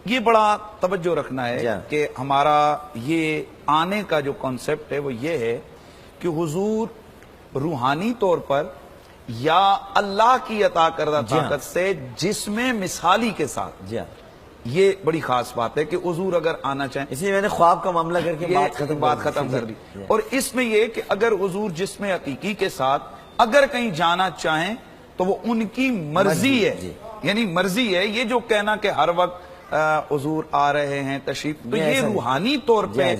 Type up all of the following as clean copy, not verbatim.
یہ بڑا توجہ رکھنا ہے کہ ہمارا یہ آنے کا جو کانسیپٹ ہے وہ یہ ہے کہ حضور روحانی طور پر یا اللہ کی عطا کردہ طاقت سے جسم مثالی کے ساتھ، یہ بڑی خاص بات ہے کہ حضور اگر آنا چاہیں، اس لیے میں نے خواب کا معاملہ کر کے بات ختم کر دی، اور اس میں یہ کہ اگر حضور جسم حقیقی کے ساتھ اگر کہیں جانا چاہیں تو وہ ان کی مرضی ہے، یعنی مرضی ہے۔ یہ جو کہنا کہ ہر وقت حضور آ رہے ہیں تشریف، تو یہ روحانی طور پہ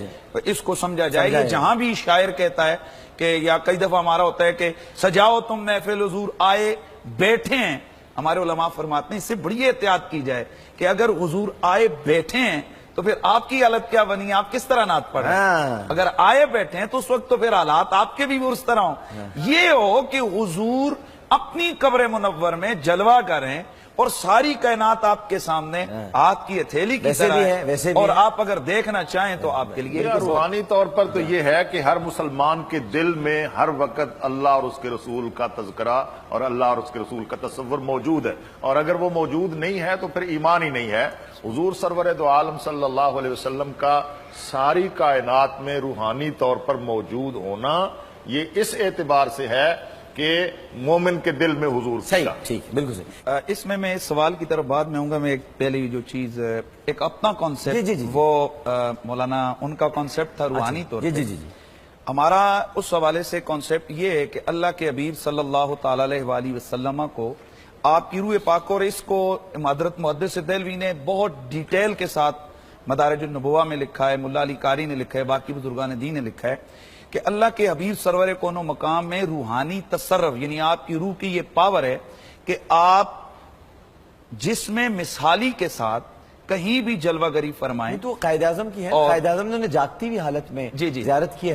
اس کو سمجھا جائے گا۔ جہاں بھی شاعر کہتا ہے کہ یا کئی دفعہ ہمارا ہوتا ہے کہ سجاؤ تم محفل حضور آئے بیٹھے ہیں، ہمارے علماء فرماتے ہیں اس سے بڑی احتیاط کی جائے کہ اگر حضور آئے بیٹھے ہیں تو پھر آپ کی حالت کیا بنی، آپ کس طرح نعت پڑھ رہے ہیں؟ اگر آئے بیٹھے ہیں تو اس وقت تو پھر حالات آپ کے بھی اس طرح ہوں۔ یہ ہو کہ حضور اپنی قبر منور میں جلوہ کریں اور ساری کائنات آپ کے سامنے ہاتھ کی ہتھیلی کی طرح ہے، اور آپ اگر دیکھنا چاہیں تو آپ کے لیے روحانی طور پر تو یہ ہے کہ ہر مسلمان کے دل میں ہر وقت اللہ اور اس کے رسول کا تذکرہ اور اللہ اور اس کے رسول کا تصور موجود ہے، اور اگر وہ موجود نہیں ہے تو پھر ایمان ہی نہیں ہے۔ حضور سرور دو عالم صلی اللہ علیہ وسلم کا ساری کائنات میں روحانی طور پر موجود ہونا یہ اس اعتبار سے ہے کہ مومن کے دل میں حضور ٹھیک بالکل صحیح۔ اس میں سوال کی طرف بعد میں ہوں گا۔ میں ایک پہلی جو چیز ایک اپنا کانسیپٹ وہ مولانا ان کا کانسیپٹ تھا روحانی طور پر، ہمارا اس حوالے سے کانسیپٹ یہ ہے کہ اللہ کے حبیب صلی اللہ تعالی علیہ وآلہ وسلم کو آپ کی روح پاک، اور اس کو حضرت محدث دہلوی نے بہت ڈیٹیل کے ساتھ مدارج النبوہ میں لکھا ہے، ملا علی قاری نے لکھا ہے، باقی بزرگان دین نے لکھا ہے کہ اللہ کے حبیب سرور کون و مقام میں روحانی تصرف، یعنی آپ کی روح کی یہ پاور ہے کہ آپ جسم مثالی کے ساتھ کہیں بھی جلوہ گری فرمائیں۔ تو قائد اعظم کی ہے، قائد اعظم نے جاگتی ہوئی حالت میں زیارت کی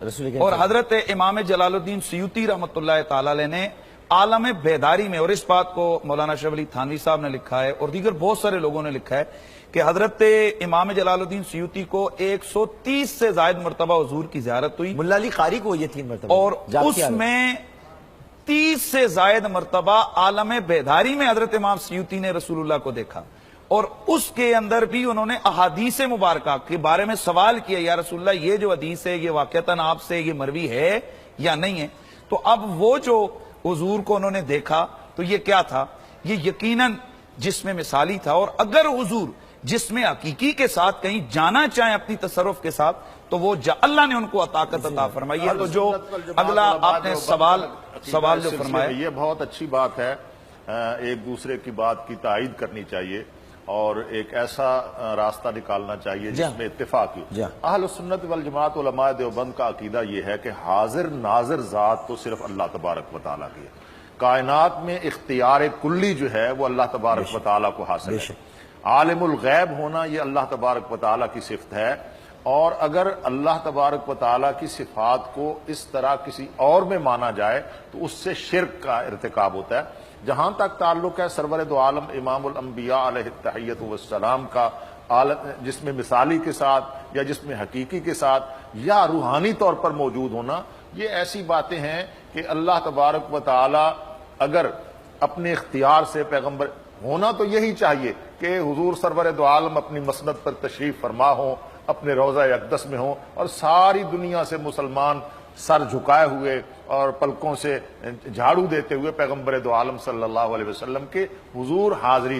رسول اور حضرت امام جلال الدین سیوطی رحمۃ اللہ تعالی علیہ نے عالم بیداری میں، اور اس بات کو مولانا شیخ ولی تھانوی صاحب نے لکھا ہے اور دیگر بہت سارے لوگوں نے لکھا ہے کہ حضرت امام جلال الدین سیوطی کو 130 سے زائد مرتبہ حضور کی زیارت ہوئی، ملا علی قاری کو یہ 3 مرتبہ، اور اس میں 30 سے زائد مرتبہ عالم بیداری میں حضرت امام سیوطی نے رسول اللہ کو دیکھا، اور اس کے اندر بھی انہوں نے احادیث مبارکہ کے بارے میں سوال کیا، یا رسول اللہ یہ جو حدیث ہے یہ واقعتاً آپ سے یہ مروی ہے یا نہیں ہے؟ تو اب وہ جو حضور کو انہوں نے دیکھا تو یہ کیا تھا؟ یہ یقیناً جسم مثالی تھا، اور اگر حضور جسم حقیقی کے ساتھ کہیں جانا چاہیں اپنی تصرف کے ساتھ تو وہ اللہ نے ان کو طاقت عطا فرمائی ہے۔ تو جو اگلا آپ نے سوال جو فرمایا، یہ بہت اچھی بات ہے، ایک دوسرے کی بات کی تائید کرنی چاہیے اور ایک ایسا راستہ نکالنا چاہیے جس میں اتفاق ہو۔ اہل سنت والجماعت علماء دیوبند کا عقیدہ یہ ہے کہ حاضر ناظر ذات تو صرف اللہ تبارک و تعالیٰ کی ہے، کائنات میں اختیار کلی جو ہے وہ اللہ تبارک و تعالیٰ کو حاصل ہے، عالم الغیب ہونا یہ اللہ تبارک و تعالیٰ کی صفت ہے، اور اگر اللہ تبارک و تعالیٰ کی صفات کو اس طرح کسی اور میں مانا جائے تو اس سے شرک کا ارتکاب ہوتا ہے۔ جہاں تک تعلق ہے سرور دو عالم امام الانبیاء علیہ التحیۃ والسلام کا جسم مثالی کے ساتھ یا جسم حقیقی کے ساتھ یا روحانی طور پر موجود ہونا، یہ ایسی باتیں ہیں کہ اللہ تبارک و تعالیٰ اگر اپنے اختیار سے پیغمبر ہونا تو یہی چاہیے کہ حضور سرور دو عالم اپنی مسند پر تشریف فرما ہوں، اپنے روضہ اقدس میں ہوں، اور ساری دنیا سے مسلمان سر جھکائے ہوئے اور پلکوں سے جھاڑو دیتے ہوئے پیغمبر دو عالم صلی اللہ علیہ وسلم کے حضور حاضری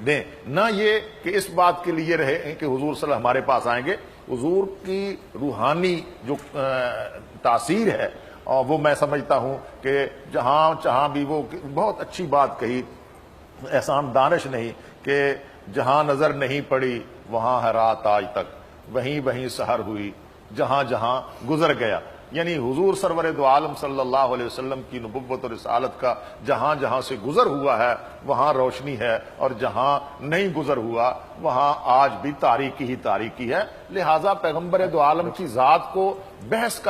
دیں، نہ یہ کہ اس بات کے لیے رہے کہ حضور صلی اللہ ہمارے پاس آئیں گے۔ حضور کی روحانی جو تاثیر ہے اور وہ میں سمجھتا ہوں کہ جہاں بھی وہ بہت اچھی بات کہی احسان دانش نہیں کہ جہاں نظر نہیں پڑی وہاں ہے رات آج تک، وہیں سحر ہوئی جہاں جہاں گزر گیا، یعنی حضور سرور دو عالم صلی اللہ علیہ وسلم کی نبوت اور رسالت کا جہاں جہاں سے گزر ہوا ہے وہاں روشنی ہے، اور جہاں نہیں گزر ہوا وہاں آج بھی تاریکی ہی تاریکی ہے۔ لہٰذا پیغمبر دو عالم کی ذات کو بحث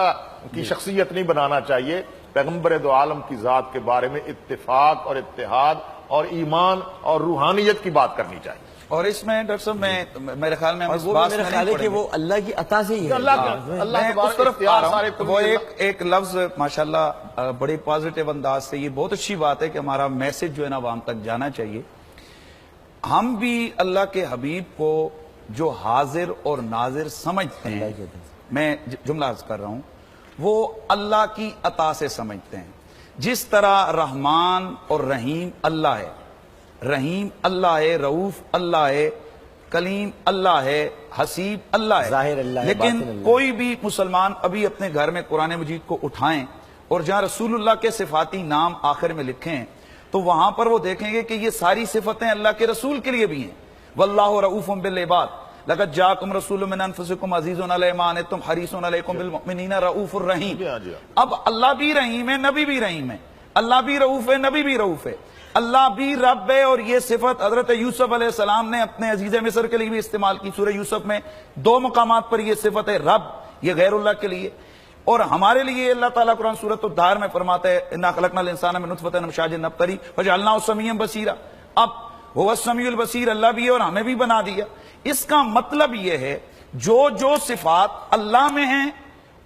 کی شخصیت نہیں بنانا چاہیے، پیغمبر دو عالم کی ذات کے بارے میں اتفاق اور اتحاد اور ایمان اور روحانیت کی بات کرنی چاہیے۔ اور اس میں ڈاکٹر صاحب میرے خیال میں میرا خیال ہے کہ وہ اللہ کی عطا سے ہی ہے، اس طرف آ رہا ہوں۔ وہ ایک لفظ ماشاءاللہ بڑے پازیٹیو انداز سے، یہ بہت اچھی بات ہے کہ ہمارا میسج جو ہے نا عوام تک جانا چاہیے۔ ہم بھی اللہ کے حبیب کو جو حاضر اور ناظر سمجھتے ہیں، میں جملہ عرض کر رہا ہوں، وہ اللہ کی عطا سے سمجھتے ہیں. جس طرح رحمان اور رحیم اللہ ہے، رحیم اللہ ہے، رؤوف اللہ ہے، کلیم اللہ ہے، حسیب اللہ ہے، ظاہر اللہ ہے، لیکن باطن اللہ. کوئی بھی مسلمان ابھی اپنے گھر میں قرآن مجید کو اٹھائیں اور جہاں رسول اللہ کے صفاتی نام آخر میں لکھیں تو وہاں پر وہ دیکھیں گے کہ یہ ساری صفتیں اللہ کے رسول کے لیے بھی ہیں. واللہ رؤوف بالعباد لقد جاءکم رسول من انفسکم عزیز علیہ ما عنتم حریص علیکم بالمؤمنین رؤوف الرحیم. اب اللہ بھی رحیم ہے، نبی بھی رحیم ہے، اللہ بھی رؤوف ہے، نبی بھی رؤوف ہے، اللہ بھی رب ہے. اور یہ صفت حضرت یوسف علیہ السلام نے اپنے عزیز مصر کے لیے بھی استعمال کی. سورہ یوسف میں 2 مقامات پر یہ صفت ہے رب، یہ غیر اللہ کے لیے. اور ہمارے لیے اللہ تعالیٰ قرآن سورۃ الدہر میں فرماتا ہے انا خلقنا الانسان من نطفۃ امشاج نبتلیہ فجعلناہ سمیعا بصیرا. اب وہ السمیع البصیر اللہ بھی ہے اور ہمیں بھی بنا دیا. اس کا مطلب یہ ہے جو صفات اللہ میں ہیں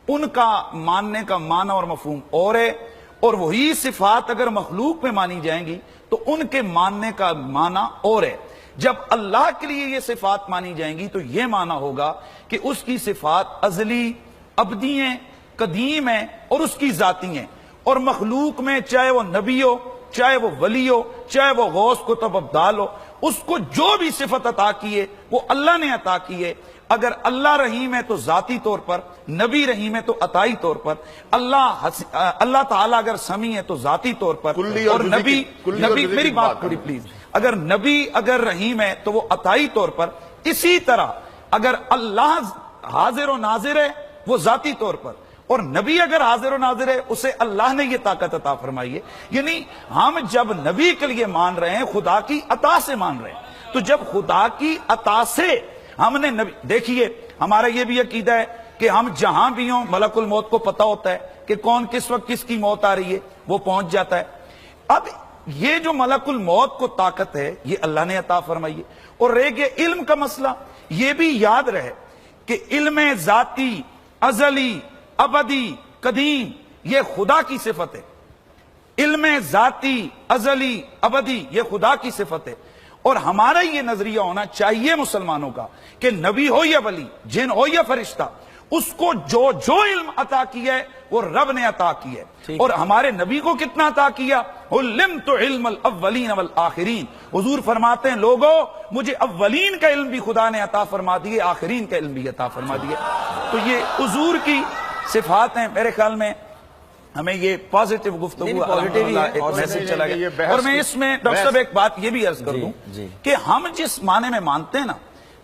ان کا ماننے کا معنی اور مفہوم اور ہے، اور وہی صفات اگر مخلوق میں مانی جائیں گی تو ان کے ماننے کا معنی اور ہے. جب اللہ کے لیے یہ صفات مانی جائیں گی تو یہ معنی ہوگا کہ اس کی صفات ازلی، ابدی ہیں، قدیم ہیں اور اس کی ذاتی ہیں. اور مخلوق میں چاہے وہ نبی ہو، چاہے وہ ولی ہو، چاہے وہ غوث قطب ابدال ہو، اس کو جو بھی صفت عطا کی ہے وہ اللہ نے عطا کی ہے. اگر اللہ رحیم ہے تو ذاتی طور پر، نبی رحیم ہے تو عطائی طور پر، اللہ تعالیٰ اگر سمیع ہے تو ذاتی طور پر، اور نبی میری بات تھوڑی پلیز، اگر نبی اگر رحیم ہے تو وہ عطائی طور پر. اسی طرح اگر اللہ حاضر و ناظر ہے وہ ذاتی طور پر، اور نبی اگر حاضر و ناظر ہے اسے اللہ نے یہ طاقت عطا فرمائی ہے. یعنی ہم جب نبی کے لیے مان رہے ہیں خدا کی عطا سے مان رہے ہیں. تو جب خدا کی عطا سے ہم نے نبی، دیکھیے ہمارا یہ بھی عقیدہ ہے کہ ہم جہاں بھی ہوں ملک الموت کو پتا ہوتا ہے کہ کون کس وقت کس کی موت آ رہی ہے، وہ پہنچ جاتا ہے. اب یہ جو ملک الموت کو طاقت ہے یہ اللہ نے عطا فرمائی ہے. اور رہ گیا علم کا مسئلہ، یہ بھی یاد رہے کہ علم ذاتی، ازلی، ابدی، قدیم یہ خدا کی صفت ہے. علم ذاتی، ازلی، ابدی یہ خدا کی صفت ہے. اور ہمارا یہ نظریہ ہونا چاہیے مسلمانوں کا کہ نبی ہو یا ولی، جن ہو یا فرشتہ، اس کو جو علم عطا کیا ہے وہ رب نے عطا کیا ہے. اور ہمارے نبی کو کتنا عطا کیا؟ علمت علم الاولین والآخرین. حضور فرماتے ہیں لوگوں مجھے اولین کا علم بھی خدا نے عطا فرما دیے، آخرین کا علم بھی عطا فرما دیے. تو یہ حضور کی صفات ہیں. میرے خیال میں ہمیں یہ پازیٹیو گفتگو ایک میسج چلا گیا. اور میں اس میں ڈاکٹر صاحب ایک بات یہ بھی عرض کر دوں کہ ہم جس معنی میں مانتے ہیں نا،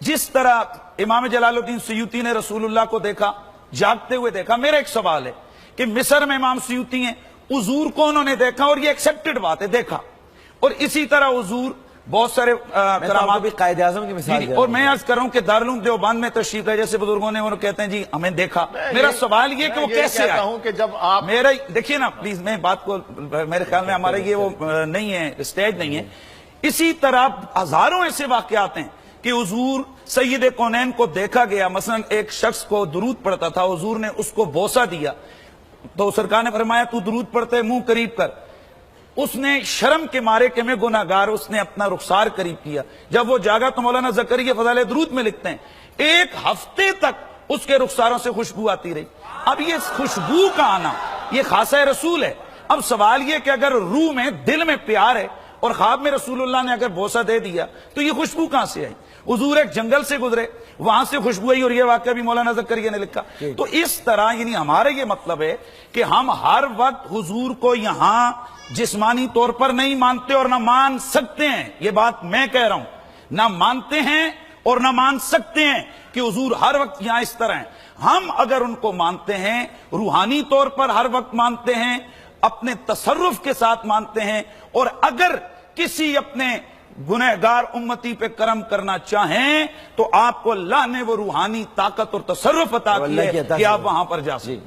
جس طرح امام جلال الدین سیوطی نے رسول اللہ کو دیکھا، جاگتے ہوئے دیکھا. میرا ایک سوال ہے کہ مصر میں امام سیوطی ہیں، حضور کو انہوں نے دیکھا اور یہ ایکسپٹڈ بات ہے، دیکھا. اور اسی طرح حضور بہت سارے کرامات بھی قائد اعظم کی مثال اور میں عرض کر رہا ہوں کہ دارالعلوم دیوبند میں تشریف ہے، جیسے بزرگوں نے وہ کہتے ہیں جی ہمیں دیکھا. میرا سوال یہ کہ وہ کیسے آئے؟ کہ جب آپ میرا دیکھیے نا پلیز، میں بات کو، میرے خیال میں ہمارا یہ وہ نہیں ہے، اسٹیج نہیں ہے. اسی طرح ہزاروں ایسے واقعات ہیں کہ حضور سید کونین کو دیکھا گیا. مثلا ایک شخص کو درود پڑھتا تھا، حضور نے اس کو بوسہ دیا تو سرکار نے فرمایا تو درود پڑھتے منہ قریب کر. اس نے شرم کے مارے کہ میں گناہگار، اس نے اپنا رخسار قریب کیا. جب وہ جاگا تو مولانا زکریا فضائل درود میں لکھتے ہیں 1 ہفتے تک اس کے رخساروں سے خوشبو آتی رہی. اب یہ خوشبو کا آنا یہ خاصہ رسول ہے. اب سوال یہ کہ اگر روح میں، دل میں پیار ہے اور خواب میں رسول اللہ نے اگر بوسہ دے دیا تو یہ خوشبو کہاں سے آئی؟ حضور ایک جنگل سے گزرے، وہاں سے خوشبو آئی، اور یہ واقعہ بھی مولانا زکریا نے لکھا. تو اس طرح یعنی ہمارا یہ مطلب ہے کہ ہم ہر وقت حضور کو یہاں جسمانی طور پر نہیں مانتے اور نہ مان سکتے ہیں. یہ بات میں کہہ رہا ہوں، نہ مانتے ہیں اور نہ مان سکتے ہیں کہ حضور ہر وقت یہاں اس طرح ہیں. ہم اگر ان کو مانتے ہیں، روحانی طور پر ہر وقت مانتے ہیں، اپنے تصرف کے ساتھ مانتے ہیں. اور اگر کسی اپنے گنہگار امتی پہ کرم کرنا چاہیں تو آپ کو اللہ نے وہ روحانی طاقت اور تصرف عطا کی ہے کہ آپ وہاں پر جا سکتے ہیں.